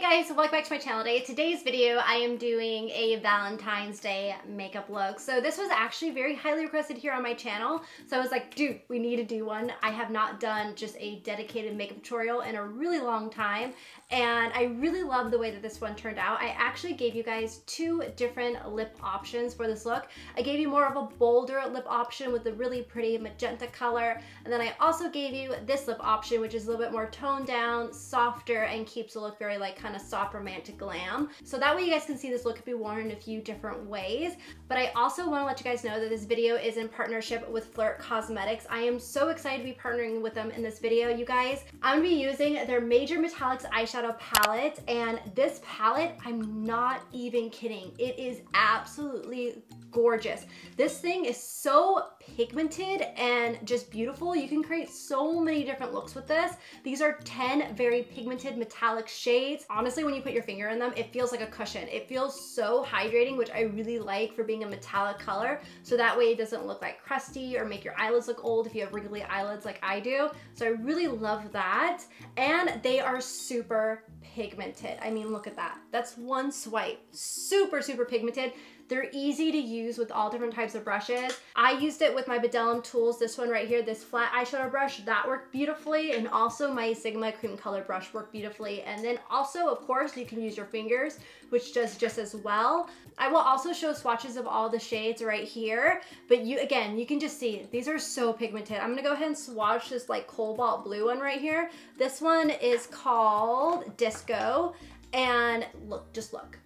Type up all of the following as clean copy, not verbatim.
Hey guys, welcome back to my channel today. Today's video, I am doing a Valentine's Day makeup look. So this was actually very highly requested here on my channel. So I was like, dude, we need to do one. I have not done just a dedicated makeup tutorial in a really long time. And I really love the way that this one turned out. I actually gave you guys two different lip options for this look. I gave you more of a bolder lip option with a really pretty magenta color. And then I also gave you this lip option, which is a little bit more toned down, softer, and keeps the look very like kind of soft romantic glam. So that way you guys can see this look could be worn in a few different ways. But I also want to let you guys know that this video is in partnership with Flirt Cosmetics. I am so excited to be partnering with them in this video, you guys. I'm going to be using their Major Metallics eyeshadow palette, and this palette, I'm not even kidding, it is absolutely gorgeous. This thing is so pigmented and just beautiful. You can create so many different looks with this. These are 10 very pigmented metallic shades. Honestly, when you put your finger in them, it feels like a cushion. It feels so hydrating, which I really like for being a metallic color. So that way it doesn't look like crusty or make your eyelids look old if you have wrinkly eyelids like I do. So I really love that. And they are super pigmented. I mean, look at that. That's one swipe. Super, super pigmented. They're easy to use with all different types of brushes. I used it with my Bedelum tools. This one right here, this flat eyeshadow brush, that worked beautifully. And also my Sigma cream color brush worked beautifully. And then also, of course, you can use your fingers, which does just as well. I will also show swatches of all the shades right here. But again, you can just see, these are so pigmented. I'm gonna go ahead and swatch this like cobalt blue one right here. This one is called Disco. And look, just look,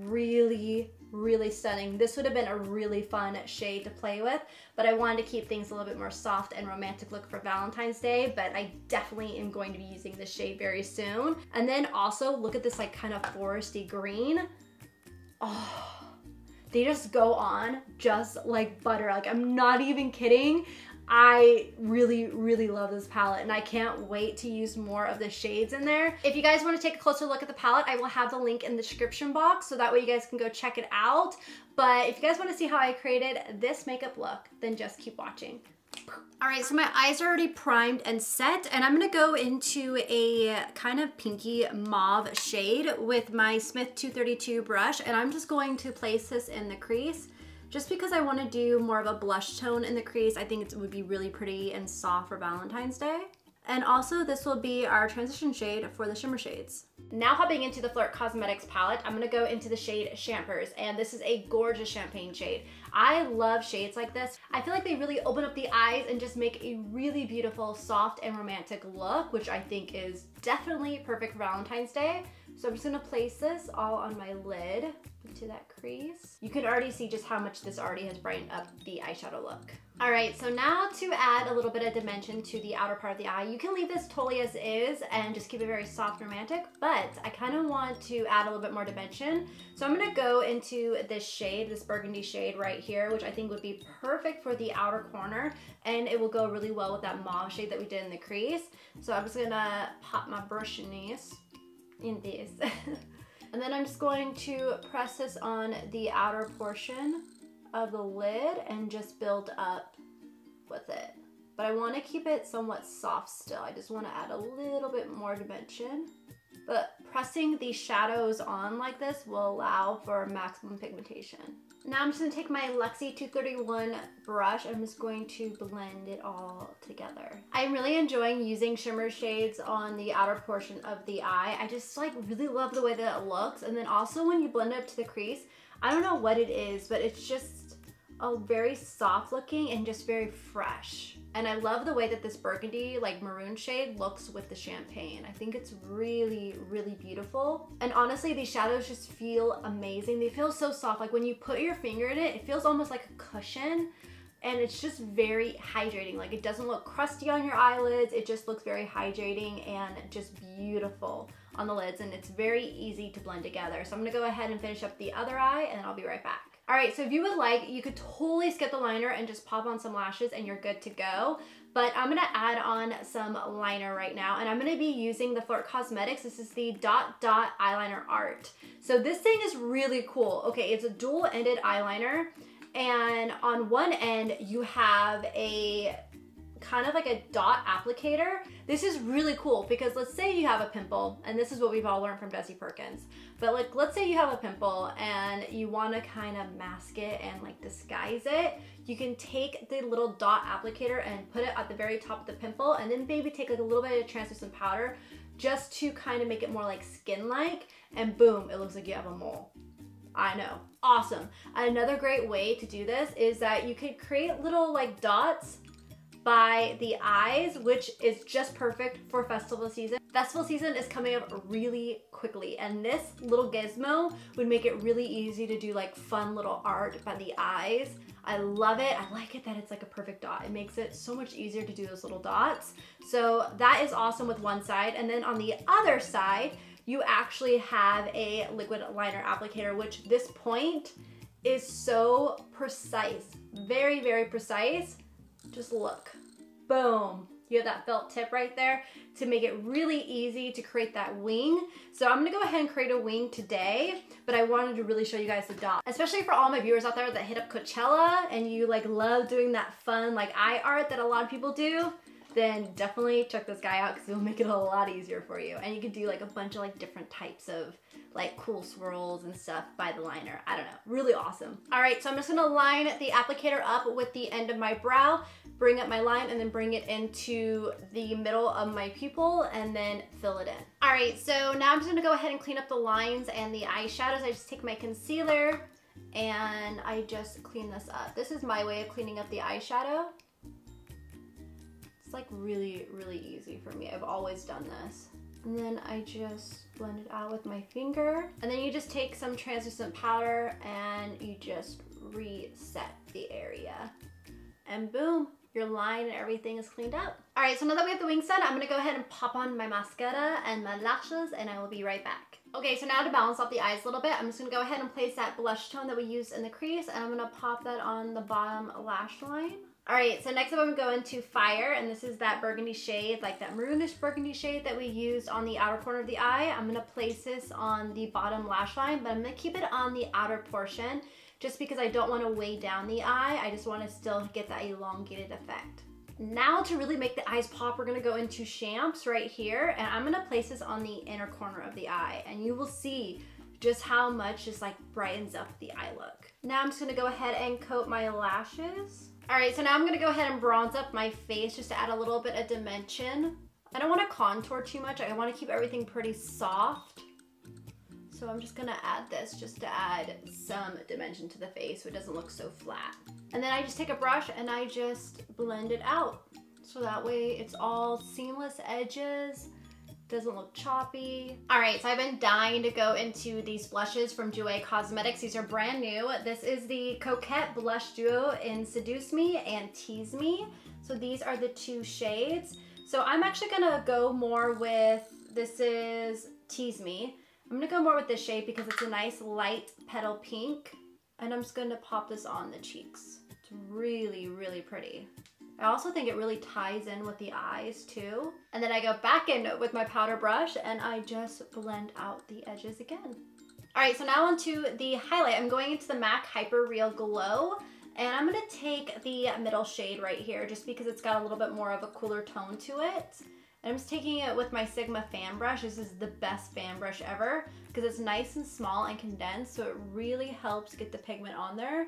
really stunning. This would have been a really fun shade to play with, but I wanted to keep things a little bit more soft and romantic look for Valentine's Day, but I definitely am going to be using this shade very soon. And then also look at this like kind of foresty green. Oh, they just go on just like butter. Like, I'm not even kidding. I really love this palette, and I can't wait to use more of the shades in there. If you guys want to take a closer look at the palette, I will have the link in the description box, so that way you guys can go check it out. But if you guys want to see how I created this makeup look, then just keep watching. All right, so my eyes are already primed and set, and I'm gonna go into a kind of pinky mauve shade with my Smith 232 brush, and I'm just going to place this in the crease. Just because I want to do more of a blush tone in the crease. I think it would be really pretty and soft for Valentine's Day. And also this will be our transition shade for the shimmer shades. Now hopping into the Flirt Cosmetics palette, I'm gonna go into the shade Champers, and this is a gorgeous champagne shade. I love shades like this. I feel like they really open up the eyes and just make a really beautiful, soft and romantic look, which I think is definitely perfect for Valentine's Day. So I'm just gonna place this all on my lid into that crease. You can already see just how much this already has brightened up the eyeshadow look. All right, so now to add a little bit of dimension to the outer part of the eye, you can leave this totally as is and just keep it very soft and romantic, but I kind of want to add a little bit more dimension. So I'm gonna go into this shade, this burgundy shade right here, which I think would be perfect for the outer corner, and it will go really well with that mauve shade that we did in the crease. So I'm just gonna pop my brush in this. And then I'm just going to press this on the outer portion of the lid and just build up with it. But I want to keep it somewhat soft still. I just want to add a little bit more dimension. But pressing these shadows on like this will allow for maximum pigmentation. Now I'm just going to take my Luxie 231 brush. I'm just going to blend it all together. I'm really enjoying using shimmer shades on the outer portion of the eye. I just like really love the way that it looks. And then also when you blend it up to the crease, I don't know what it is, but it's just a very soft looking and just very fresh. And I love the way that this burgundy, like maroon shade looks with the champagne. I think it's really beautiful. And honestly, these shadows just feel amazing. They feel so soft. Like when you put your finger in it, it feels almost like a cushion. And it's just very hydrating. Like it doesn't look crusty on your eyelids. It just looks very hydrating and just beautiful on the lids. And it's very easy to blend together. So I'm gonna go ahead and finish up the other eye, and I'll be right back. All right, so if you would like, you could totally skip the liner and just pop on some lashes and you're good to go. But I'm gonna add on some liner right now, and I'm gonna be using the Flirt Cosmetics. This is the Dot Dot Eyeliner Art. So this thing is really cool. Okay, it's a dual-ended eyeliner, and on one end you have a kind of like a dot applicator. This is really cool because let's say you have a pimple, and this is what we've all learned from Desi Perkins, but like let's say you have a pimple and you want to kind of mask it and like disguise it. You can take the little dot applicator and put it at the very top of the pimple, and then maybe take like a little bit of translucent powder just to kind of make it more like skin-like, and boom, it looks like you have a mole. I know, awesome. Another great way to do this is that you could create little like dots by the eyes, which is just perfect for festival season. Festival season is coming up really quickly, and this little gizmo would make it really easy to do like fun little art by the eyes. I love it. I like it that it's like a perfect dot. It makes it so much easier to do those little dots. So that is awesome with one side. And then on the other side, you actually have a liquid liner applicator, which this point is so precise. Very, very precise. Just look, boom. You have that felt tip right there to make it really easy to create that wing. So I'm gonna go ahead and create a wing today, but I wanted to really show you guys the dot. Especially for all my viewers out there that hit up Coachella and you like love doing that fun like eye art that a lot of people do, then definitely check this guy out because it'll make it a lot easier for you. And you can do like a bunch of like different types of like cool swirls and stuff by the liner. I don't know, really awesome. All right, so I'm just gonna line the applicator up with the end of my brow, bring up my line, and then bring it into the middle of my pupil and then fill it in. All right, so now I'm just gonna go ahead and clean up the lines and the eyeshadows. I just take my concealer and I just clean this up. This is my way of cleaning up the eyeshadow. It's like really, really easy for me. I've always done this. And then I just blend it out with my finger. And then you just take some translucent powder and you just reset the area. And boom, your line and everything is cleaned up. All right, so now that we have the wings done, I'm gonna go ahead and pop on my mascara and my lashes, and I will be right back. Okay, so now to balance out the eyes a little bit, I'm just gonna go ahead and place that blush tone that we used in the crease, and I'm gonna pop that on the bottom lash line. All right, so next up I'm going to Fire, and this is that burgundy shade, like that maroonish burgundy shade that we used on the outer corner of the eye. I'm gonna place this on the bottom lash line, but I'm gonna keep it on the outer portion just because I don't wanna weigh down the eye. I just wanna still get that elongated effect. Now to really make the eyes pop, we're gonna go into Champs right here, and I'm gonna place this on the inner corner of the eye, and you will see just how much this like brightens up the eye look. Now I'm just gonna go ahead and coat my lashes. All right, so now I'm gonna go ahead and bronze up my face just to add a little bit of dimension. I don't wanna contour too much. I wanna keep everything pretty soft. So I'm just gonna add this just to add some dimension to the face so it doesn't look so flat. And then I just take a brush and I just blend it out. So that way it's all seamless edges, doesn't look choppy. All right, so I've been dying to go into these blushes from Flirt Cosmetics. These are brand new. This is the Coquette Blush Duo in Seduce Me and Tease Me. So these are the two shades. So I'm actually gonna go more with, this is Tease Me. I'm gonna go more with this shade because it's a nice light petal pink. And I'm just gonna pop this on the cheeks. It's really, really pretty. I also think it really ties in with the eyes too. And then I go back in with my powder brush and I just blend out the edges again. All right, so now onto the highlight. I'm going into the MAC Hyper Real Glow, and I'm gonna take the middle shade right here just because it's got a little bit more of a cooler tone to it. And I'm just taking it with my Sigma fan brush. This is the best fan brush ever because it's nice and small and condensed, so it really helps get the pigment on there.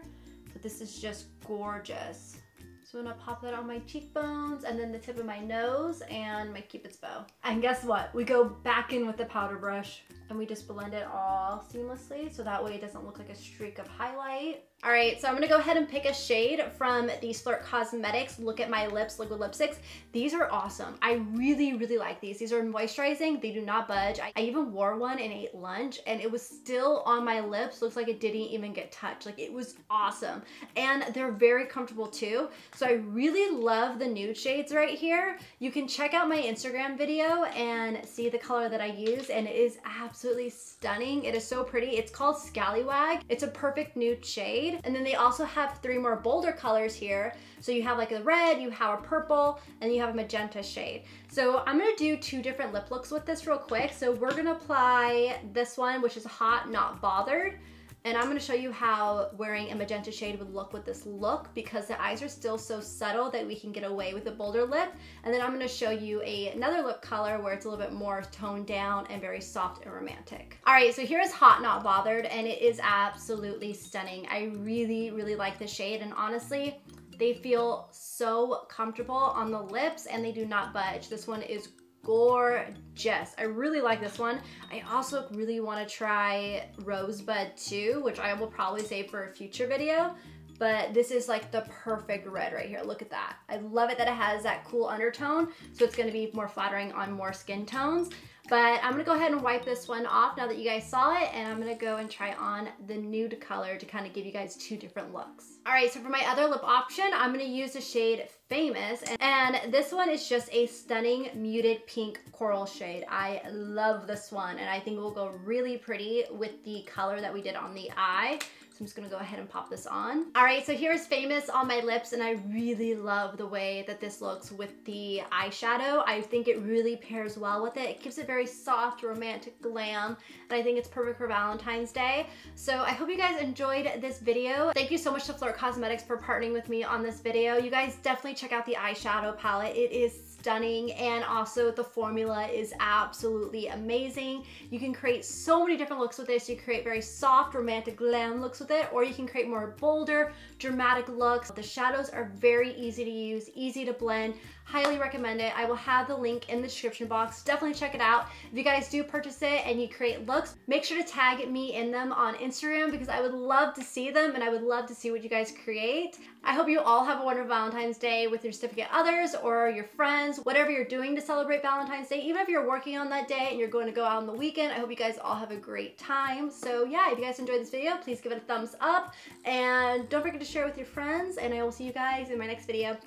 But this is just gorgeous. So I'm gonna pop that on my cheekbones and then the tip of my nose and my Cupid's bow. And guess what? We go back in with the powder brush and we just blend it all seamlessly so that way it doesn't look like a streak of highlight. All right, so I'm gonna go ahead and pick a shade from these Flirt Cosmetics Look at My Lips liquid lipsticks. These are awesome. I really, really like these. These are moisturizing. They do not budge. I even wore one and ate lunch and it was still on my lips. Looks like it didn't even get touched. Like, it was awesome. And they're very comfortable too. So I really love the nude shades right here. You can check out my Instagram video and see the color that I use, and it is absolutely stunning. It is so pretty. It's called Scallywag. It's a perfect nude shade. And then they also have 3 more bolder colors here. So you have like a red, you have a purple, and you have a magenta shade. So I'm gonna do 2 different lip looks with this real quick. So we're gonna apply this one, which is Hot Not Bothered. And I'm gonna show you how wearing a magenta shade would look with this look, because the eyes are still so subtle that we can get away with a bolder lip. And then I'm gonna show you another lip color where it's a little bit more toned down and very soft and romantic. All right, so here is Hot Not Bothered, and it is absolutely stunning. I really, really like the shade, and honestly, they feel so comfortable on the lips and they do not budge. This one is gorgeous. I really like this one. I also really want to try Rosebud too, which I will probably save for a future video. But this is like the perfect red right here. Look at that. I love it that it has that cool undertone, so it's going to be more flattering on more skin tones. But I'm gonna go ahead and wipe this one off now that you guys saw it, and I'm gonna go and try on the nude color to kind of give you guys two different looks. All right, so for my other lip option, I'm gonna use the shade Famous, and this one is just a stunning muted pink coral shade. I love this one, and I think it will go really pretty with the color that we did on the eye. I'm just gonna go ahead and pop this on. All right, so here's Famous on my lips, and I really love the way that this looks with the eyeshadow. I think it really pairs well with it. It gives it very soft, romantic glam, and I think it's perfect for Valentine's Day. So I hope you guys enjoyed this video. Thank you so much to Flirt Cosmetics for partnering with me on this video. You guys definitely check out the eyeshadow palette. It is stunning, and also the formula is absolutely amazing. You can create so many different looks with this. You create very soft, romantic glam looks with it, or you can create more bolder, dramatic looks. The shadows are very easy to use, easy to blend. Highly recommend it. I will have the link in the description box. Definitely check it out. If you guys do purchase it and you create looks, make sure to tag me in them on Instagram, because I would love to see them and I would love to see what you guys create. I hope you all have a wonderful Valentine's Day with your significant others or your friends, whatever you're doing to celebrate Valentine's Day. Even if you're working on that day and you're going to go out on the weekend, I hope you guys all have a great time. So yeah, if you guys enjoyed this video, please give it a thumbs up and don't forget to share with your friends, and I will see you guys in my next video.